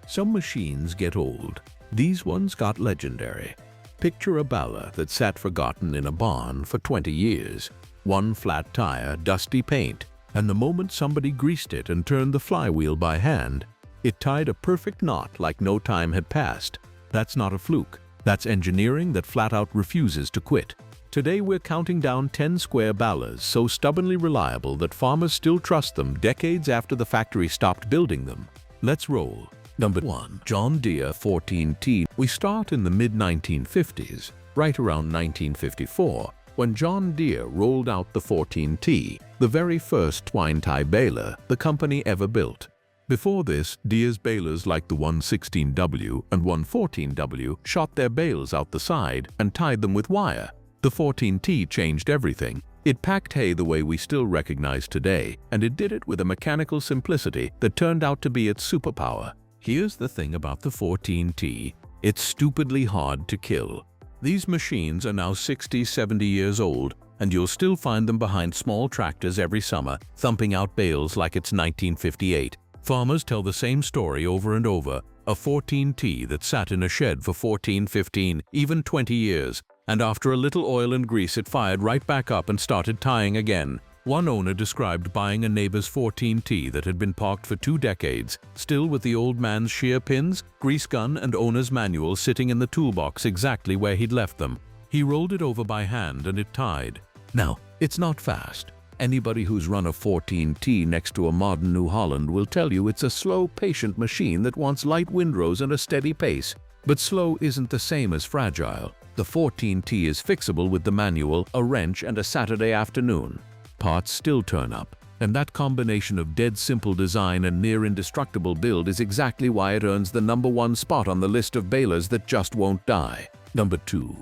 Some machines get old. These ones got legendary. Picture a baler that sat forgotten in a barn for 20 years. One flat tire, dusty paint, and the moment somebody greased it and turned the flywheel by hand, it tied a perfect knot like no time had passed. That's not a fluke. That's engineering that flat out refuses to quit. Today we're counting down 10 square balers so stubbornly reliable that farmers still trust them decades after the factory stopped building them. Let's roll. Number 1. John Deere 14T. We start in the mid-1950s, right around 1954, when John Deere rolled out the 14T, the very first twine tie baler the company ever built. Before this, Deere's balers like the 116W and 114W shot their bales out the side and tied them with wire. The 14T changed everything. It packed hay the way we still recognize today, and it did it with a mechanical simplicity that turned out to be its superpower. Here's the thing about the 14T. It's stupidly hard to kill. These machines are now 60, 70 years old, and you'll still find them behind small tractors every summer, thumping out bales like it's 1958. Farmers tell the same story over and over, a 14T that sat in a shed for 14, 15, even 20 years, and after a little oil and grease it fired right back up and started tying again. One owner described buying a neighbor's 14T that had been parked for 2 decades, still with the old man's shear pins, grease gun, and owner's manual sitting in the toolbox exactly where he'd left them. He rolled it over by hand and it tied. Now, it's not fast. Anybody who's run a 14T next to a modern New Holland will tell you it's a slow, patient machine that wants light windrows and a steady pace. But slow isn't the same as fragile. The 14T is fixable with the manual, a wrench, and a Saturday afternoon. Parts still turn up, and that combination of dead simple design and near indestructible build is exactly why it earns the #1 spot on the list of balers that just won't die. Number 2.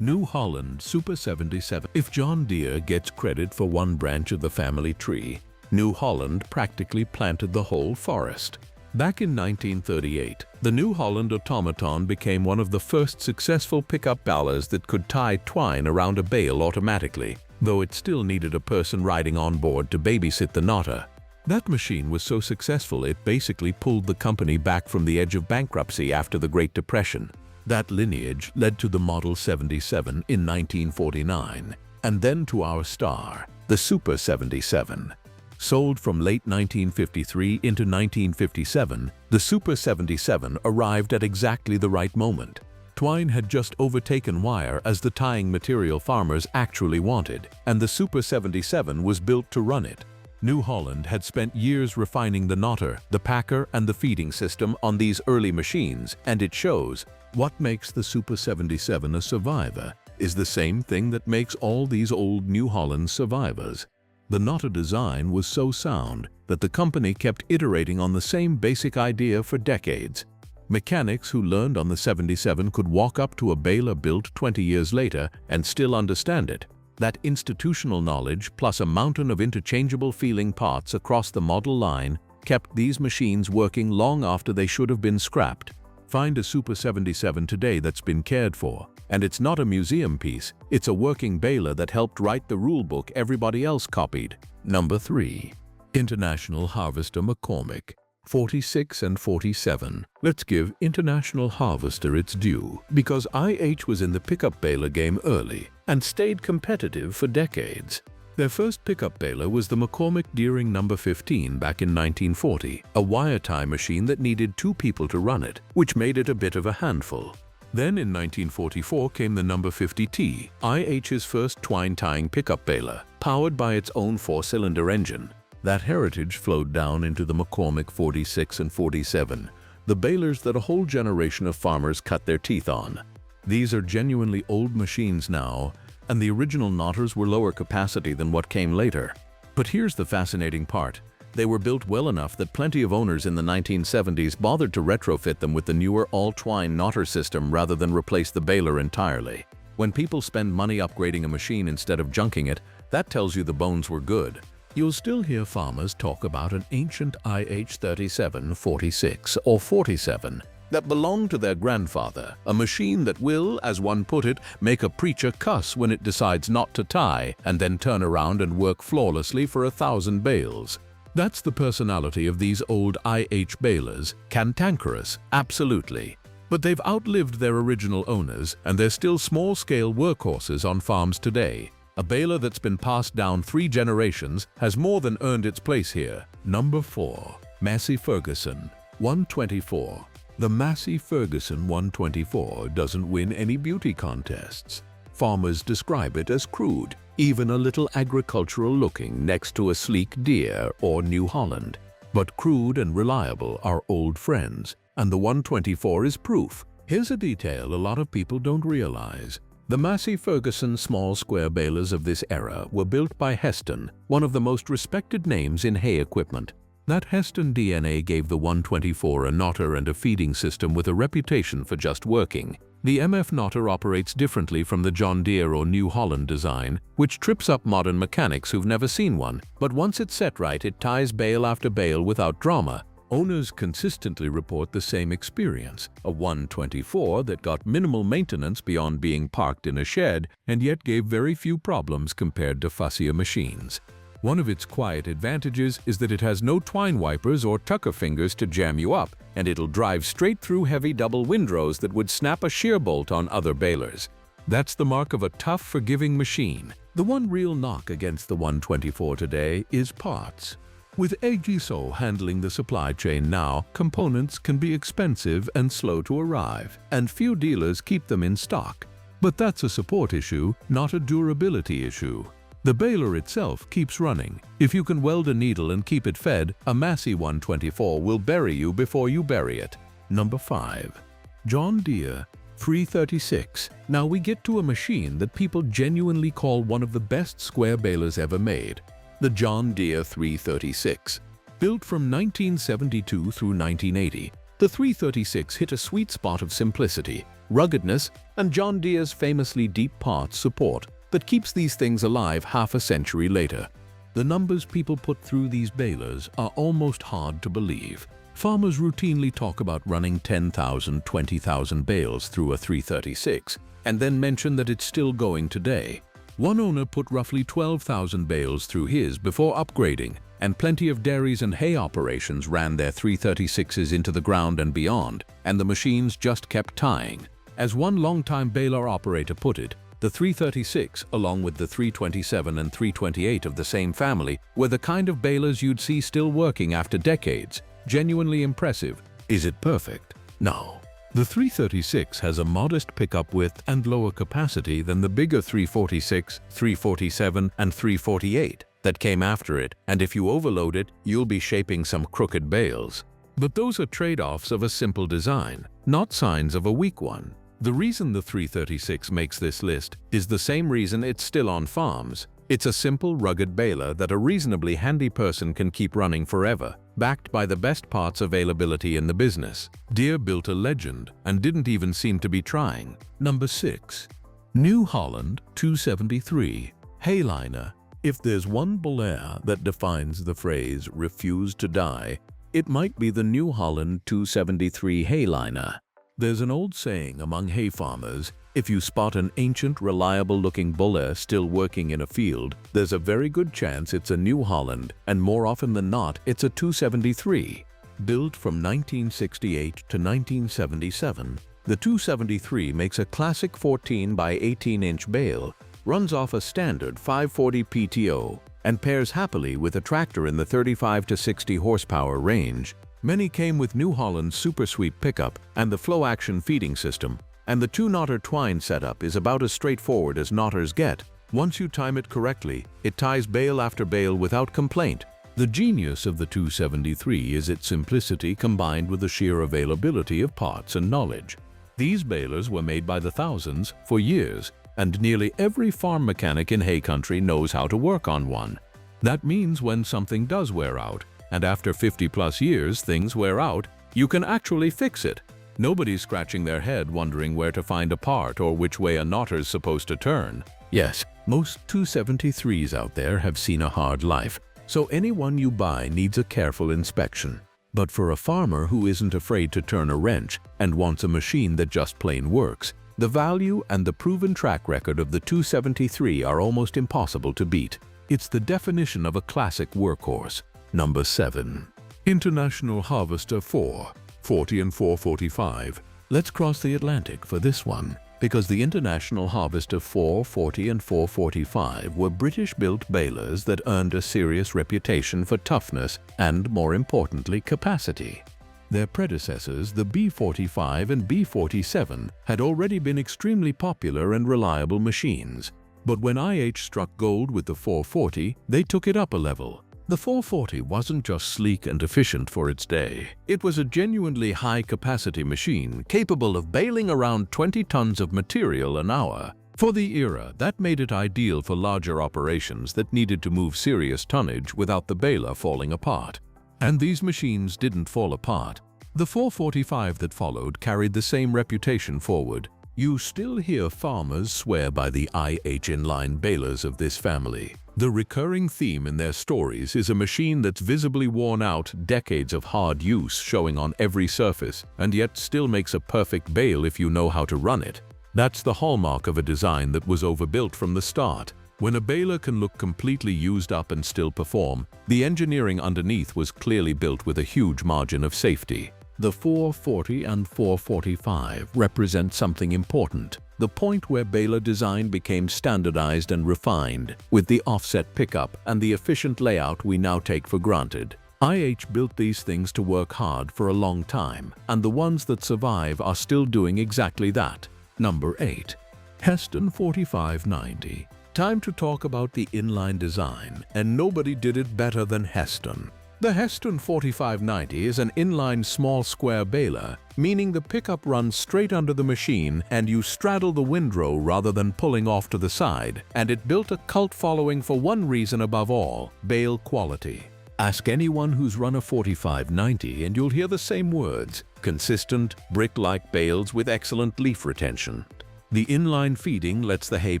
New Holland Super 77. If John Deere gets credit for one branch of the family tree, New Holland practically planted the whole forest. Back in 1938, the New Holland automaton became one of the first successful pickup balers that could tie twine around a bale automatically, though it still needed a person riding on board to babysit the knotter. That machine was so successful it basically pulled the company back from the edge of bankruptcy after the Great Depression. That lineage led to the Model 77 in 1949, and then to our star, the Super 77. Sold from late 1953 into 1957, the Super 77 arrived at exactly the right moment. Twine had just overtaken wire as the tying material farmers actually wanted, and the Super 77 was built to run it. New Holland had spent years refining the knotter, the packer, and the feeding system on these early machines, and it shows. What makes the Super 77 a survivor is the same thing that makes all these old New Holland survivors. The knotter design was so sound that the company kept iterating on the same basic idea for decades. Mechanics who learned on the 77 could walk up to a baler built 20 years later and still understand it. That institutional knowledge plus a mountain of interchangeable feeling parts across the model line kept these machines working long after they should have been scrapped. Find a Super 77 today that's been cared for, and it's not a museum piece, it's a working baler that helped write the rule book everybody else copied. Number 3. International Harvester McCormick 46 and 47. Let's give International Harvester its due, because IH was in the pickup baler game early and stayed competitive for decades. Their first pickup baler was the McCormick Deering No. 15 back in 1940, a wire tie machine that needed 2 people to run it, which made it a bit of a handful. Then in 1944 came the No. 50T, IH's first twine tying pickup baler, powered by its own 4-cylinder engine. That heritage flowed down into the McCormick 46 and 47, the balers that a whole generation of farmers cut their teeth on. These are genuinely old machines now, and the original knotters were lower capacity than what came later. But here's the fascinating part. They were built well enough that plenty of owners in the 1970s bothered to retrofit them with the newer all-twine knotter system rather than replace the baler entirely. When people spend money upgrading a machine instead of junking it, that tells you the bones were good. You'll still hear farmers talk about an ancient IH 37, 46, or 47 that belonged to their grandfather, a machine that will, as one put it, make a preacher cuss when it decides not to tie and then turn around and work flawlessly for 1,000 bales. That's the personality of these old IH balers, cantankerous, absolutely. But they've outlived their original owners and they're still small-scale workhorses on farms today. A baler that's been passed down 3 generations has more than earned its place here. Number 4. Massey Ferguson 124. The Massey Ferguson 124 doesn't win any beauty contests. Farmers describe it as crude, even a little agricultural looking next to a sleek Deere or New Holland. But crude and reliable are old friends, and the 124 is proof. Here's a detail a lot of people don't realize. The Massey Ferguson small square balers of this era were built by Hesston, one of the most respected names in hay equipment. That Hesston DNA gave the 124 a knotter and a feeding system with a reputation for just working. The MF knotter operates differently from the John Deere or New Holland design, which trips up modern mechanics who've never seen one. But once it's set right, it ties bale after bale without drama. Owners consistently report the same experience, a 124 that got minimal maintenance beyond being parked in a shed and yet gave very few problems compared to fussier machines. One of its quiet advantages is that it has no twine wipers or tucker fingers to jam you up, and it'll drive straight through heavy double windrows that would snap a shear bolt on other balers. That's the mark of a tough, forgiving machine. The one real knock against the 124 today is parts. With AGSO handling the supply chain now, components can be expensive and slow to arrive, and few dealers keep them in stock. But that's a support issue, not a durability issue. The baler itself keeps running. If you can weld a needle and keep it fed, a Massey 124 will bury you before you bury it. Number 5. John Deere 336. Now we get to a machine that people genuinely call one of the best square balers ever made. The John Deere 336. Built from 1972 through 1980, the 336 hit a sweet spot of simplicity, ruggedness, and John Deere's famously deep parts support that keeps these things alive half a century later. The numbers people put through these balers are almost hard to believe. Farmers routinely talk about running 10,000, 20,000 bales through a 336 and then mention that it's still going today. One owner put roughly 12,000 bales through his before upgrading, and plenty of dairies and hay operations ran their 336s into the ground and beyond, and the machines just kept tying. As one longtime baler operator put it, the 336, along with the 327 and 328 of the same family, were the kind of balers you'd see still working after decades. Genuinely impressive. Is it perfect? No. The 336 has a modest pickup width and lower capacity than the bigger 346, 347, and 348 that came after it, and if you overload it, you'll be shaping some crooked bales. But those are trade-offs of a simple design, not signs of a weak one. The reason the 336 makes this list is the same reason it's still on farms. It's a simple, rugged baler that a reasonably handy person can keep running forever, backed by the best parts availability in the business. Deere built a legend and didn't even seem to be trying. Number 6. New Holland 273. Hayliner. If there's one belayer that defines the phrase "refuse to die," it might be the New Holland 273 Hayliner. There's an old saying among hay farmers, if you spot an ancient, reliable-looking belayer still working in a field, there's a very good chance it's a New Holland, and more often than not, it's a 273. Built from 1968 to 1977, the 273 makes a classic 14 by 18-inch bale, runs off a standard 540 PTO, and pairs happily with a tractor in the 35 to 60 horsepower range. Many came with New Holland's Super Sweep pickup and the flow-action feeding system, and the 2-knotter twine setup is about as straightforward as knotters get. Once you time it correctly, it ties bale after bale without complaint. The genius of the 273 is its simplicity combined with the sheer availability of parts and knowledge. These balers were made by the thousands for years, and nearly every farm mechanic in hay country knows how to work on one. That means when something does wear out, and after 50+ years things wear out, you can actually fix it. Nobody's scratching their head wondering where to find a part or which way a knotter's supposed to turn. Yes, most 273s out there have seen a hard life, so anyone you buy needs a careful inspection. But for a farmer who isn't afraid to turn a wrench and wants a machine that just plain works, the value and the proven track record of the 273 are almost impossible to beat. It's the definition of a classic workhorse. Number 7. International Harvester 440 and 445. Let's cross the Atlantic for this one, because the International Harvester 440 and 445 were British-built balers that earned a serious reputation for toughness and, more importantly, capacity. Their predecessors, the B45 and B47, had already been extremely popular and reliable machines. But when IH struck gold with the 440, they took it up a level. The 440 wasn't just sleek and efficient for its day. It was a genuinely high-capacity machine capable of baling around 20 tons of material an hour. For the era, that made it ideal for larger operations that needed to move serious tonnage without the baler falling apart. And these machines didn't fall apart. The 445 that followed carried the same reputation forward. You still hear farmers swear by the IH inline balers of this family. The recurring theme in their stories is a machine that's visibly worn out, decades of hard use showing on every surface, and yet still makes a perfect bale if you know how to run it. That's the hallmark of a design that was overbuilt from the start. When a baler can look completely used up and still perform, the engineering underneath was clearly built with a huge margin of safety. The 440 and 445 represent something important, the point where baler design became standardized and refined, with the offset pickup and the efficient layout we now take for granted. IH built these things to work hard for a long time, and the ones that survive are still doing exactly that. Number 8. Hesston 4590. Time to talk about the inline design, and nobody did it better than Hesston. The Hesston 4590 is an inline small square baler, meaning the pickup runs straight under the machine and you straddle the windrow rather than pulling off to the side, and it built a cult following for one reason above all: bale quality. Ask anyone who's run a 4590 and you'll hear the same words: consistent, brick-like bales with excellent leaf retention. The inline feeding lets the hay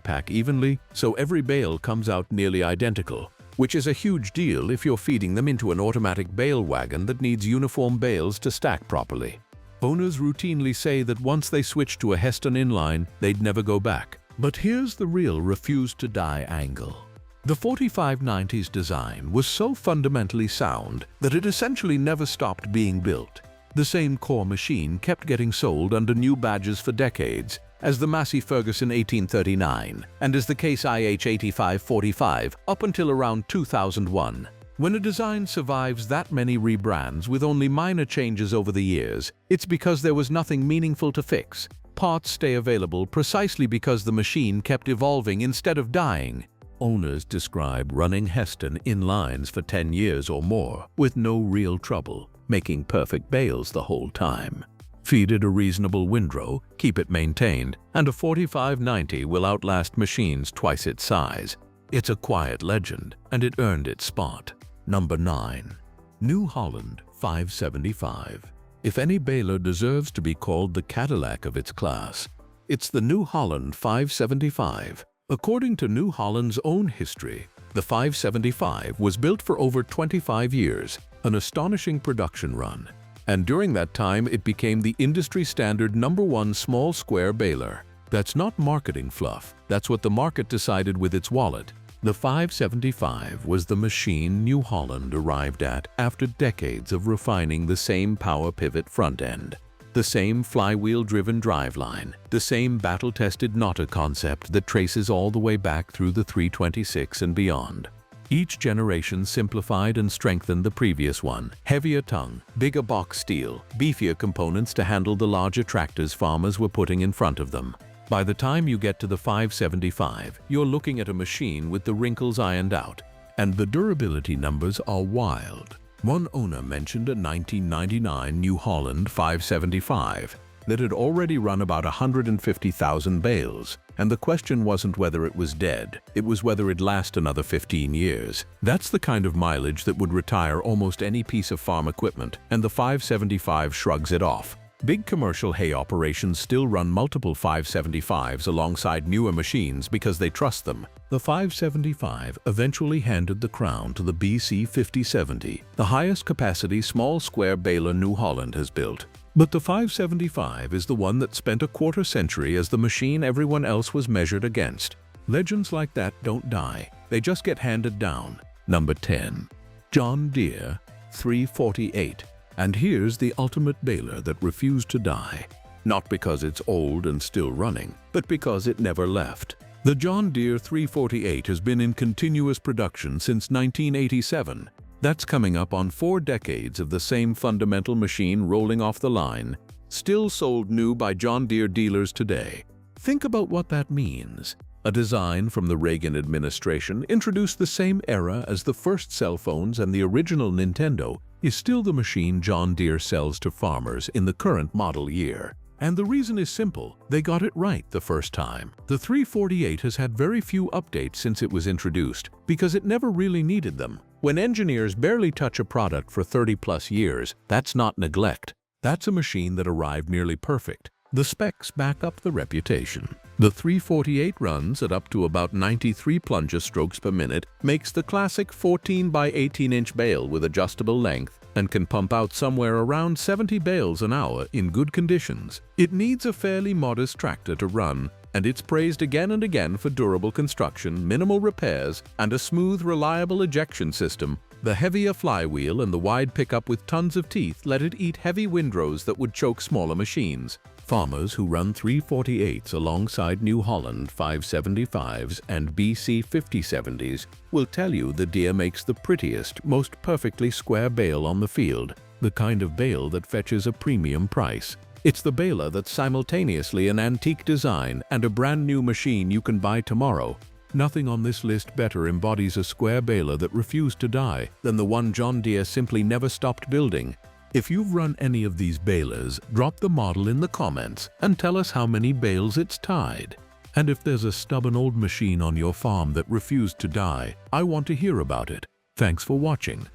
pack evenly, so every bale comes out nearly identical, which is a huge deal if you're feeding them into an automatic bale wagon that needs uniform bales to stack properly. Owners routinely say that once they switch to a Hesston inline, they'd never go back. But here's the real refuse-to-die angle. The 4590's design was so fundamentally sound that it essentially never stopped being built. The same core machine kept getting sold under new badges for decades, as the Massey Ferguson 1839 and as the Case IH 8545 up until around 2001. When a design survives that many rebrands with only minor changes over the years, it's because there was nothing meaningful to fix. Parts stay available precisely because the machine kept evolving instead of dying. Owners describe running Hesston inlines for 10 years or more with no real trouble, making perfect bales the whole time. Feed it a reasonable windrow, keep it maintained, and a 4590 will outlast machines twice its size. It's a quiet legend, and it earned its spot. Number 9. New Holland 575. If any baler deserves to be called the Cadillac of its class, it's the New Holland 575. According to New Holland's own history, the 575 was built for over 25 years, an astonishing production run. And during that time, it became the industry standard #1 small square baler. That's not marketing fluff. That's what the market decided with its wallet. The 575 was the machine New Holland arrived at after decades of refining the same power pivot front end, the same flywheel-driven driveline, the same battle-tested knotter concept that traces all the way back through the 326 and beyond. Each generation simplified and strengthened the previous one. Heavier tongue, bigger box steel, beefier components to handle the larger tractors farmers were putting in front of them. By the time you get to the 575, you're looking at a machine with the wrinkles ironed out. And the durability numbers are wild. One owner mentioned a 1999 New Holland 575 that had already run about 150,000 bales. And the question wasn't whether it was dead, it was whether it'd last another 15 years. That's the kind of mileage that would retire almost any piece of farm equipment, and the 575 shrugs it off. Big commercial hay operations still run multiple 575s alongside newer machines because they trust them. The 575 eventually handed the crown to the BC 5070, the highest capacity small square baler New Holland has built. But the 575 is the one that spent a quarter century as the machine everyone else was measured against. Legends like that don't die, they just get handed down. Number 10. John Deere 348. And here's the ultimate baler that refused to die. Not because it's old and still running, but because it never left. The John Deere 348 has been in continuous production since 1987. That's coming up on 4 decades of the same fundamental machine rolling off the line, still sold new by John Deere dealers today. Think about what that means. A design from the Reagan administration introduced the same era as the first cell phones and the original Nintendo is still the machine John Deere sells to farmers in the current model year. And the reason is simple, they got it right the first time. The 348 has had very few updates since it was introduced because it never really needed them. When engineers barely touch a product for 30+ years, that's not neglect. That's a machine that arrived nearly perfect. The specs back up the reputation. The 348 runs at up to about 93 plunger strokes per minute, makes the classic 14 by 18-inch bale with adjustable length, and can pump out somewhere around 70 bales an hour in good conditions. It needs a fairly modest tractor to run, and it's praised again and again for durable construction, minimal repairs, and a smooth, reliable ejection system. The heavier flywheel and the wide pickup with tons of teeth let it eat heavy windrows that would choke smaller machines. Farmers who run 348s alongside New Holland 575s and BC 5070s will tell you the Deere makes the prettiest, most perfectly square bale on the field, the kind of bale that fetches a premium price. It's the baler that's simultaneously an antique design and a brand new machine you can buy tomorrow. Nothing on this list better embodies a square baler that refused to die than the one John Deere simply never stopped building. If you've run any of these balers, drop the model in the comments and tell us how many bales it's tied. And if there's a stubborn old machine on your farm that refused to die, I want to hear about it. Thanks for watching.